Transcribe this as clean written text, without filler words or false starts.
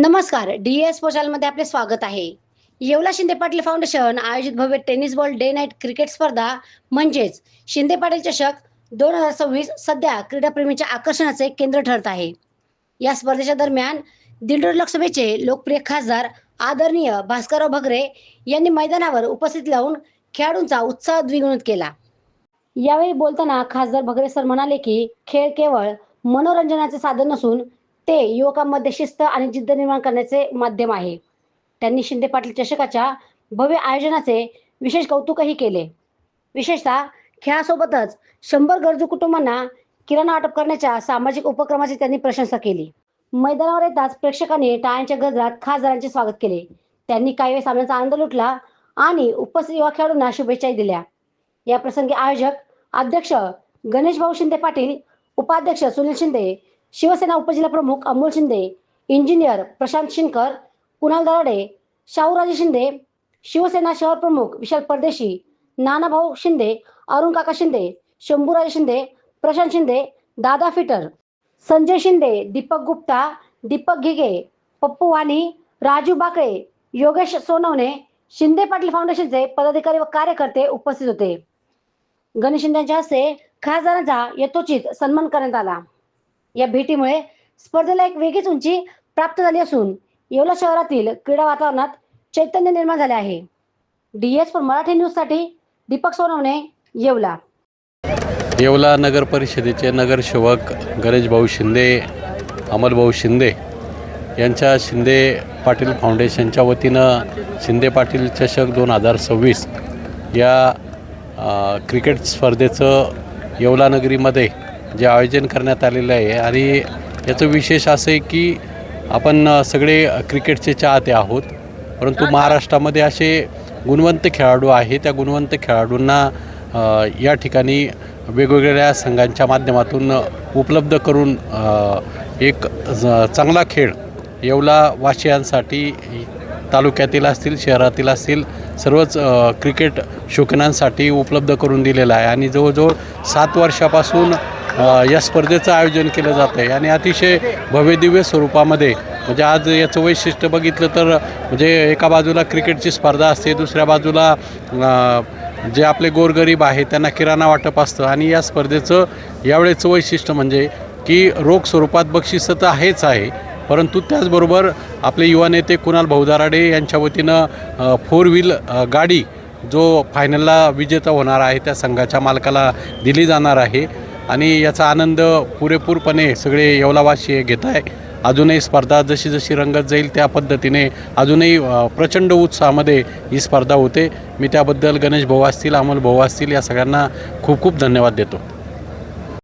नमस्कार, डी.एस. पोशालमध्ये आपले स्वागत आहे. येवला शिंदे पाटील फाउंडेशन आयोजित भव्य tennis ball day night cricket स्पर्धा म्हणजेच शिंदे पाटील चषक 2026 सध्या क्रीडाप्रेमींच्या आकर्षणाचे केंद्र ठरत आहे. या स्पर्धेच्या दरम्यान दिंडोरी लोकसभेचे लोकप्रिय खासदार आदरणीय भास्करराव भगरे यांनी मैदानावर उपस्थित राहून खेळाडूंचा उत्साह द्विगुणित केला. यावेळी बोलताना खासदार भगरे सर म्हणाले की खेळ केवळ मनोरंजनाचे साधन नसून ते युवकांमध्ये शिस्त आणि जिद्द निर्माण करण्याचे माध्यम आहे. त्यांनी शिंदे पाटील चषकाच्या भव्य आयोजनाचे विशेष कौतुकही केले. विशेषतः खेळासोबतच 100 गरजू कुटुंबांना किराणा वाटप करण्याच्या सामाजिक उपक्रमाची त्यांनी प्रशंसा केली. मैदानावर येताच प्रेक्षकांनी टाळ्यांच्या गजरात खासदारांचे स्वागत केले. त्यांनी काही वेळ सामन्याचा आनंद लुटला आणि उपस्थित युवा खेळाडूंना शुभेच्छाही दिल्या. या प्रसंगी आयोजक अध्यक्ष गणेश भाऊ शिंदे पाटील, उपाध्यक्ष सुनील शिंदे, शिवसेना उपजिल्हाप्रमुख अमोल शिंदे, इंजिनियर प्रशांत शिनकर, कुणाल दराडे, शाहूराजे शिंदे, शिवसेना शहर प्रमुख विशाल परदेशी, नानाभाऊ शिंदे, अरुण काका शिंदे, शंभूराजे शिंदे, प्रशांत शिंदे, दादा फिटर, संजय शिंदे, दीपक गुप्ता, दीपक घिगे, पप्पू वाणी, राजू बाकळे, योगेश सोनवणे, शिंदे पाटील फाउंडेशनचे पदाधिकारी व कार्यकर्ते उपस्थित होते. गणेश शिंदेच्या हस्ते खासदारांचा यथोचित सन्मान करण्यात आला. या भेटीमुळे स्पर्धेला एक वेगळीच उंची प्राप्त झाली असून येवला शहरातील क्रीडा वातावरणात चैतन्य निर्माण झाले आहे. डी.एस. फॉर मराठी न्यूजसाठी दीपक सोनवणे, येवला. येवला नगर परिषदेचे नगरसेवक गणेश भाऊ शिंदे, अमलभाऊ शिंदे यांच्या शिंदे पाटील फाउंडेशनच्या वतीनं शिंदे पाटील चषक 2026 या क्रिकेट स्पर्धेचं येवला नगरीमध्ये जे आयोजन करण्यात आलेलं आहे. आणि याचं विशेष असं आहे की आपण सगळे क्रिकेटचे चाहते आहोत, परंतु महाराष्ट्रामध्ये असे गुणवंत खेळाडू आहेत. त्या गुणवंत खेळाडूंना या ठिकाणी वेगवेगळ्या संघांच्या माध्यमातून उपलब्ध करून एक चांगला खेळ येवला वासियांसाठी, तालुक्यातील असतील, शहरातील असतील, सर्वच क्रिकेट शौकीनांसाठी उपलब्ध करून दिलेला आहे. आणि जवळजवळ 7 वर्षापासून या स्पर्धेचं आयोजन केलं जातं आहे आणि अतिशय भव्यदिव्य स्वरूपामध्ये. म्हणजे आज याचं वैशिष्ट्य बघितलं तर म्हणजे एका बाजूला क्रिकेटची स्पर्धा असते, दुसऱ्या बाजूला जे आपले गोरगरीब आहेत त्यांना किराणा वाटप असतं. आणि या स्पर्धेचं यावेळेचं वैशिष्ट्य म्हणजे की रोख स्वरूपात बक्षीसं तर आहेच आहे, परंतु त्याचबरोबर आपले युवा नेते कुणाल भाऊ दराडे यांच्या वतीनं 4 व्हील गाडी जो फायनलला विजेता होणार आहे त्या संघाच्या मालकाला दिली जाणार आहे. आणि याचा आनंद पुरेपूरपणे सगळे येवलावासी घेत आहे. अजूनही स्पर्धा जशी जशी रंगत जाईल त्या पद्धतीने अजूनही प्रचंड उत्साहामध्ये ही स्पर्धा होते. मी त्याबद्दल गणेश भाऊ असतील, अमोल भाऊ असतील, या सगळ्यांना खूप खूप धन्यवाद देतो.